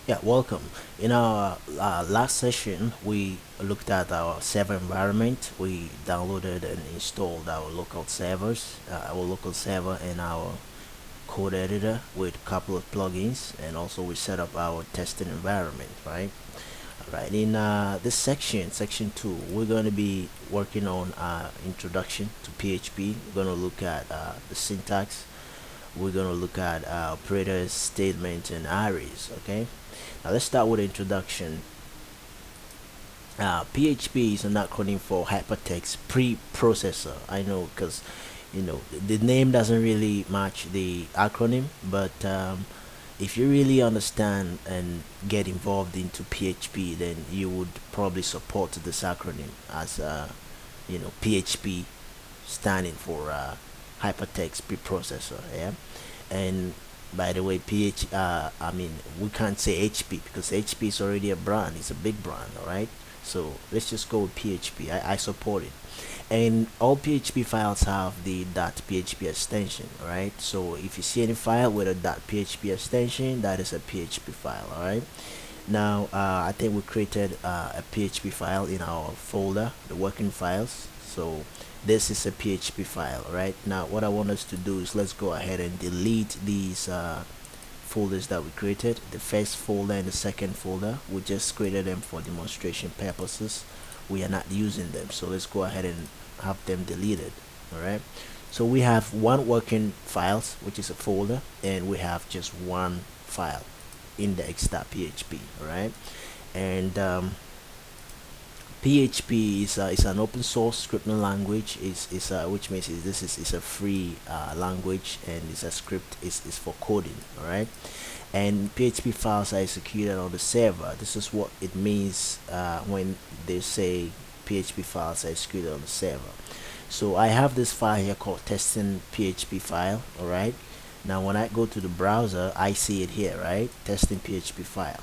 Yeah, welcome. In our last session, we looked at our server environment. We downloaded and installed our local servers, our local server, and our code editor with a couple of plugins, and also we set up our testing environment, right? All right. In this section 2, we're going to be working on introduction to PHP. We're going to look at the syntax. We're going to look at operators, statements, and arrays. Okay. Now let's start with introduction. PHP is an acronym for Hypertext Preprocessor. I know because the name doesn't really match the acronym, but if you really understand and get involved into PHP, then you would probably support this acronym as PHP standing for Hypertext Preprocessor. Yeah, and by the way, I mean, we can't say HP because HP is already a brand. It's a big brand, all right? So let's just go with PHP. I support it. And all PHP files have the .php extension, all right? So if you see any file with a .php extension, that is a PHP file, all right? Now, I think we created a PHP file in our folder, the working files. So this is a PHP file. Right now, what I want us to do is let's go ahead and delete these folders that we created. The first folder and the second folder, we just created them for demonstration purposes. We are not using them, so let's go ahead and have them deleted. All right, so we have one working files, which is a folder, and we have just one file, index.php. All right, and PHP is an open source scripting language. Which means this is a free language, and it's a script is for coding. All right, and PHP files are executed on the server. This is what it means when they say PHP files are executed on the server. So I have this file here called testing PHP file. All right. Now when I go to the browser, I see it here, right? Testing PHP file.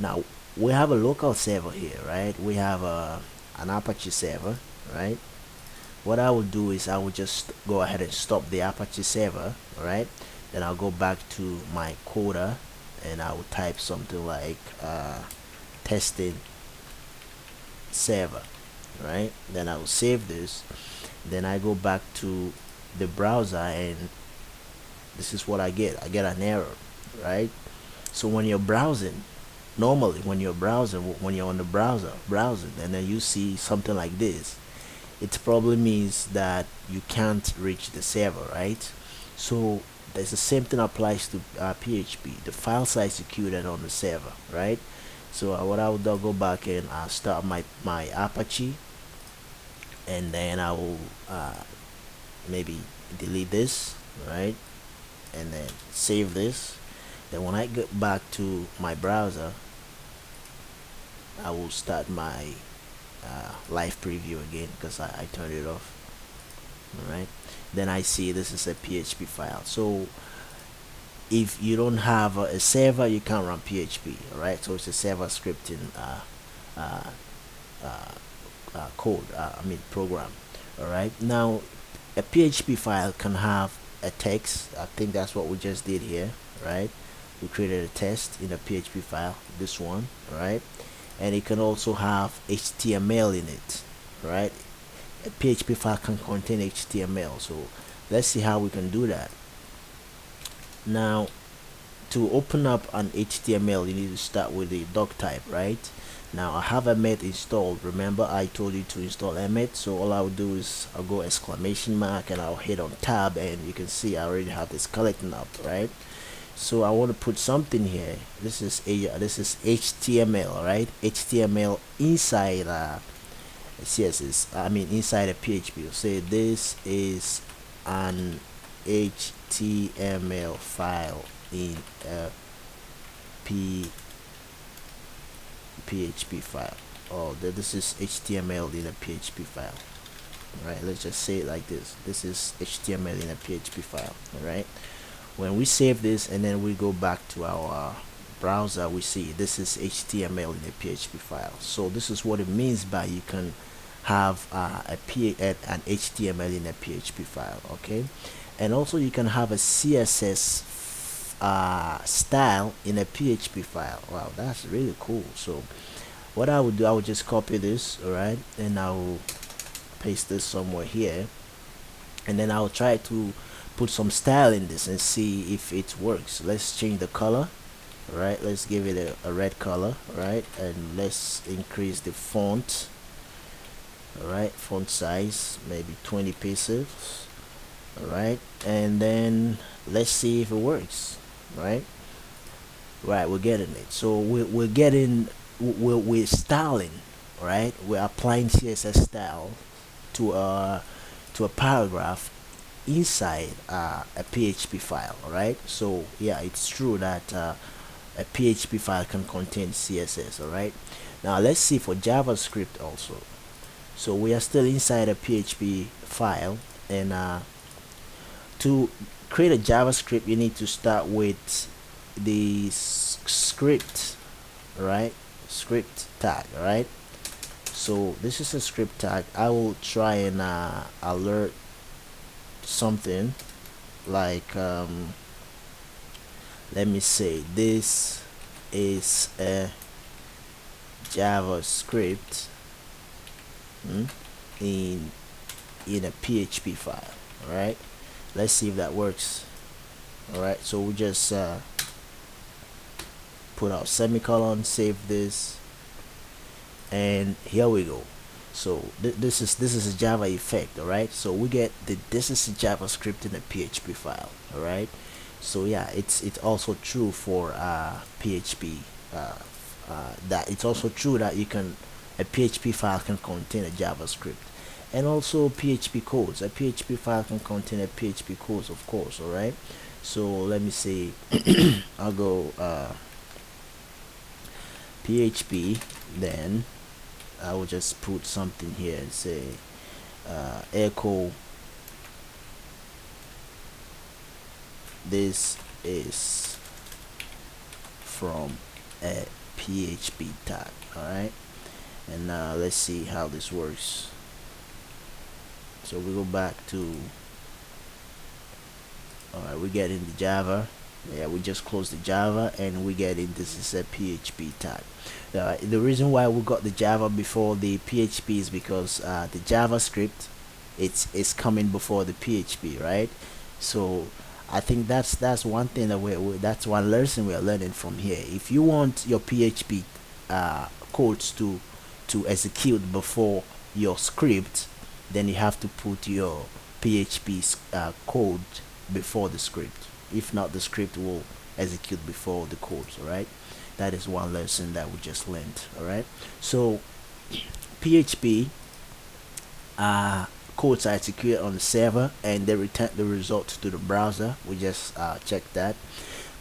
Now we have a local server here, right? We have an Apache server, right? What I will do is I will just go ahead and stop the Apache server, right? Then I'll go back to my coder and I will type something like testing server, right? Then I will save this. Then I go back to the browser and this is what I get. I get an error, right? So when you're browsing, normally when you're on the browser browsing, and then you see something like this, it probably means that you can't reach the server, right? So there's the same thing applies to PHP. The files are executed on the server, right? So what I would do, I'll go back and I'll start my Apache, and then I will maybe delete this, right? And then save this. Then when I get back to my browser, I will start my live preview again because I turned it off. Alright, then I see this is a PHP file. So if you don't have a server, you can't run PHP. Alright, so it's a server scripting code, program. Alright, now a PHP file can have a text. I think that's what we just did here, right? We created a test in a PHP file, this one, right? And it can also have HTML in it, right? A PHP file can contain HTML. So let's see how we can do that. Now, to open up an HTML, you need to start with the doc type, right? Now I have Emmet installed. Remember I told you to install Emmet, so all I'll do is I'll go exclamation mark and I'll hit on tab, and you can see I already have this skeleton up, right? So I want to put something here. This is HTML, right? HTML inside CSS. Inside a PHP. We'll say this is an HTML file in a PHP file. Oh, this is HTML in a PHP file. All right, let's just say it like this. This is HTML in a PHP file. All right. When we save this and then we go back to our browser, we see this is HTML in a PHP file. So this is what it means by you can have an HTML in a PHP file. Okay, and also you can have a CSS style in a PHP file. Wow, that's really cool. So what I would do, I would just copy this, all right, and I will paste this somewhere here, and then I'll try to put some style in this and see if it works. Let's change the color. All right, let's give it a red color. All right, and let's increase the font. All right, font size maybe 20 pixels. All right, and then let's see if it works. Right, we're getting it. So we're getting, we're styling. Right, we're applying CSS style to a paragraph inside a PHP file. All right, so yeah, it's true that a PHP file can contain CSS. All right, now let's see for JavaScript also. So we are still inside a PHP file, and to create a JavaScript you need to start with the script, right? Script tag. All right, so this is a script tag. I will try and alert something like let me say this is a JavaScript in a PHP file. All right, let's see if that works. All right, so we just put our semicolon, save this, and here we go. So this is a Java effect. All right, so we get this is a JavaScript in a PHP file. All right, so yeah, it's also true for PHP, that it's also true that you can, a PHP file can contain a JavaScript, and also PHP codes. A PHP file can contain a PHP codes, of course. All right, so let me say I'll go PHP, then I will just put something here and say echo this is from a PHP tag. All right, and now let's see how this works. So we go back to, all right, we get in the Java. Yeah, we just close the Java and we get in, this is a PHP tag. The reason why we got the Java before the PHP is because the JavaScript, it's coming before the PHP, right? So I think that's one thing that that's one lesson we are learning from here. If you want your PHP codes to execute before your script, then you have to put your PHP code before the script. If not, the script will execute before the codes. All right, that is one lesson that we just learned. All right, so PHP codes are executed on the server and they return the result to the browser. We just checked that.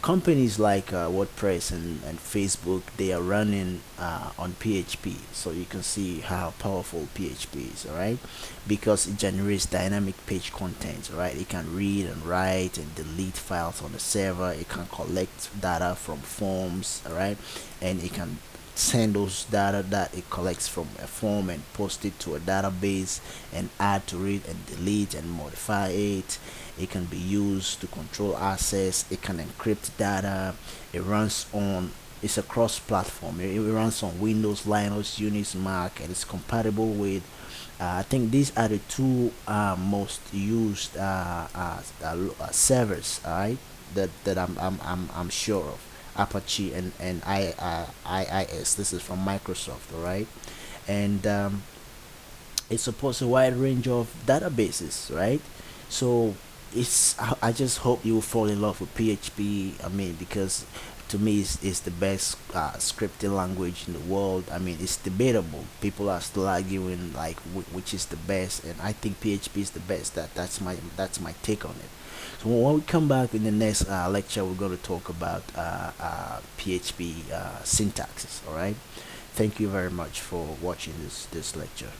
Companies like WordPress and Facebook, they are running on PHP, so you can see how powerful PHP is. All right, because it generates dynamic page content. All right, it can read and write and delete files on the server. It can collect data from forms. All right, and it can send those data that it collects from a form and post it to a database and add to it and delete and modify it. It can be used to control access. It can encrypt data. It runs on, it's a cross-platform. It runs on Windows, Linux, Unix, Mac, and it's compatible with I think these are the two most used servers, all right, that I'm sure of. Apache and IIS. This is from Microsoft. All right, and it supports a wide range of databases, right? So I just hope you will fall in love with PHP. I mean, because to me it's the best scripting language in the world. I mean, it's debatable. People are still arguing like which is the best, and I think PHP is the best. That's my take on it. So when we come back in the next lecture, we're going to talk about PHP syntaxes. All right. Thank you very much for watching this lecture.